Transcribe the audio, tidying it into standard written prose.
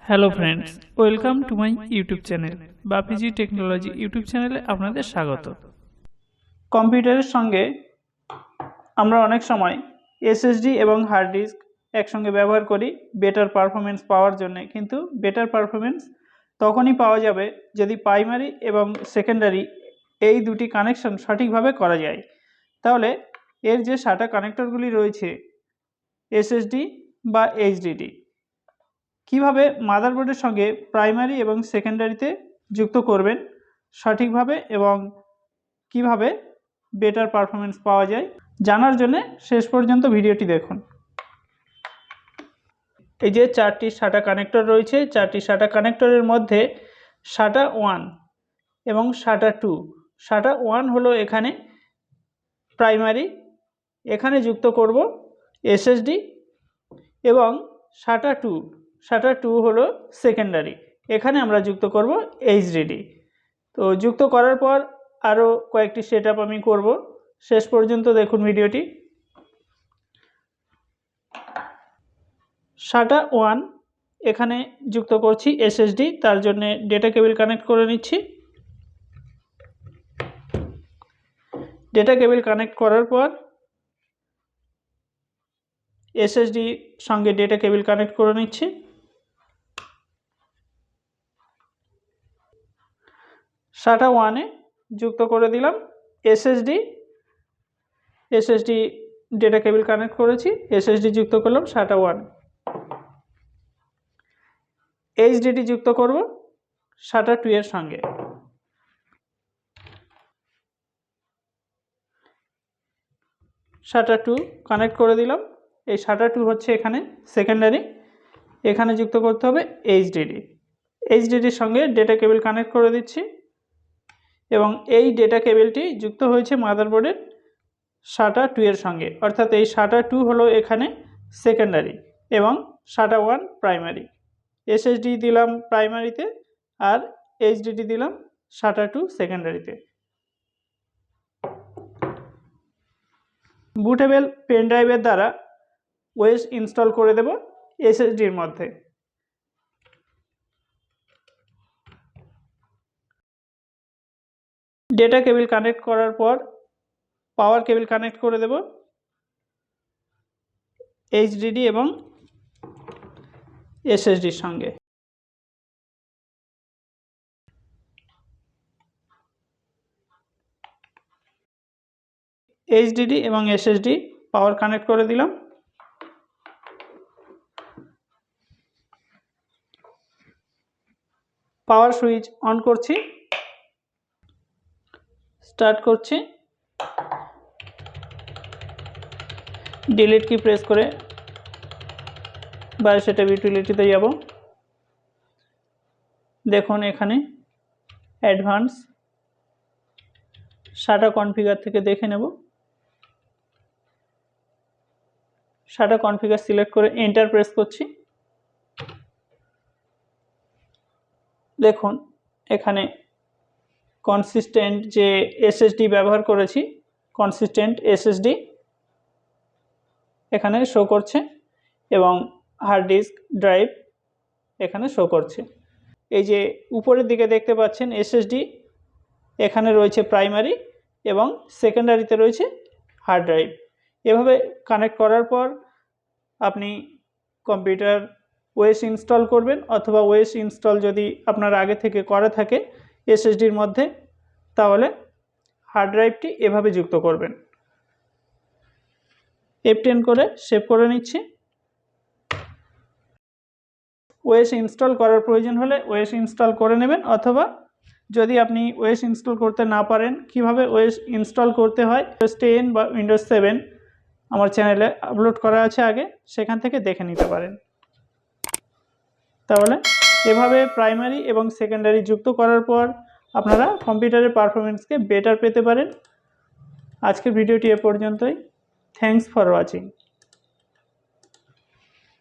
Hello friends, welcome to my YouTube channel Bapiji technology YouTube চ্যানেলে আপনাদের স্বাগত। কম্পিউটারের সঙ্গে আমরা অনেক সময় এসএসডি এবং হার্ড ডিস্ক একসঙ্গে ব্যবহার করি বেটার পারফরমেন্স পাওয়ার জন্য। কিন্তু বেটার পারফরমেন্স তখনই পাওয়া যাবে যদি প্রাইমারি এবং সেকেন্ডারি এই দুটি কানেকশন সঠিকভাবে করা যায়। তাহলে এর যে SATA কানেক্টরগুলি রয়েছে এসএসডি বা এইচডিডি, কিভাবে মাদারবোর্ডের সঙ্গে প্রাইমারি এবং সেকেন্ডারিতে যুক্ত করবেন সঠিকভাবে এবং কিভাবে বেটার পারফরমেন্স পাওয়া যায় জানার জন্য শেষ পর্যন্ত ভিডিওটি দেখুন। এই যে চারটি SATA কানেক্টর রয়েছে, চারটি SATA কানেক্টরের মধ্যে SATA 1 এবং SATA 2। SATA 1 হলো এখানে প্রাইমারি, এখানে যুক্ত করব এসএসডি, এবং SATA 2 হলো সেকেন্ডারি, এখানে আমরা যুক্ত করব এইচডিডি। তো যুক্ত করার পর আরও কয়েকটি সেটআপ আমি করব, শেষ পর্যন্ত দেখুন ভিডিওটি। SATA 1 এখানে যুক্ত করছি এসএসডি, তার জন্য ডেটা কেবল কানেক্ট করে নিচ্ছি। ডেটা কেবল কানেক্ট করার পর এসএসডি সঙ্গে ডেটা কেবল কানেক্ট করে নিচ্ছি। SATA 1-এ যুক্ত করে দিলাম এসএসডি ডেটা কেবল কানেক্ট করেছি, এসএসডি যুক্ত করলাম SATA 1। এইচডিডি যুক্ত করব SATA 2 এর সঙ্গে। SATA 2 কানেক্ট করে দিলাম। এই SATA 2 হচ্ছে এখানে সেকেন্ডারি, এখানে যুক্ত করতে হবে এইচডিডির সঙ্গে ডেটা কেবল কানেক্ট করে দিচ্ছি, এবং এই ডেটা কেবলটি যুক্ত হয়েছে মাদারবোর্ডের SATA 2 এর সঙ্গে, অর্থাৎ এই SATA 2 হলো এখানে সেকেন্ডারি এবং SATA 1 প্রাইমারি। এসএসডি দিলাম প্রাইমারিতে আর এইচডিডি দিলাম SATA 2 সেকেন্ডারিতে। বুটেবল পেন ড্রাইভের দ্বারা ওএস ইনস্টল করে দেব এসএসডির মধ্যে। ডেটা কেবল কানেক্ট করার পর পাওয়ার কেবল কানেক্ট করে দেব এইচডিডি এবং এসএসডির সঙ্গে। এইচডিডি এবং এসএসডি পাওয়ার কানেক্ট করে দিলাম। পাওয়ার সুইচ অন করছি, স্টার্ট করছি, ডিলিট কি প্রেস করে বায়োসেটআপ ইউটিলিটিতে যাব। দেখুন এখানে অ্যাডভান্স SATA কনফিগার থেকে দেখে নেব। SATA কনফিগার সিলেক্ট করে এন্টার প্রেস করছি। দেখুন এখানে কনসিস্টেন্ট যে এসএসডি ব্যবহার করেছি, কনসিস্টেন্ট এসএসডি এখানে শো করছে, এবং হার্ড ডিস্ক ড্রাইভ এখানে শো করছে। এই যে উপরের দিকে দেখতে পাচ্ছেন এসএসডি এখানে রয়েছে প্রাইমারি এবং সেকেন্ডারিতে রয়েছে হার্ড ড্রাইভ। এভাবে কানেক্ট করার পর আপনি কম্পিউটার ওএস ইনস্টল করবেন, অথবা ওএস ইনস্টল যদি আপনার আগে থেকে করা থাকে এসএসডির মধ্যে, তাহলে হার্ড ড্রাইভটি এভাবে যুক্ত করবেন। F10 করে সেভ করে নিচ্ছি। ওএস ইনস্টল করার প্রয়োজন হলে ওএস ইনস্টল করে নেবেন, অথবা যদি আপনি ওএস ইনস্টল করতে না পারেন কিভাবে ওএস ইনস্টল করতে হয় উইন্ডোজ 10 বা উইন্ডোজ 7 আমার চ্যানেলে আপলোড করা আছে আগে, সেখান থেকে দেখে নিতে পারেন। তাহলে এভাবে প্রাইমারি এবং সেকেন্ডারি যুক্ত করার পর আপনারা কম্পিউটারের পারফরমেন্সকে বেটার পেতে পারেন। আজকের ভিডিওটি এ পর্যন্তই। Thanks for watching.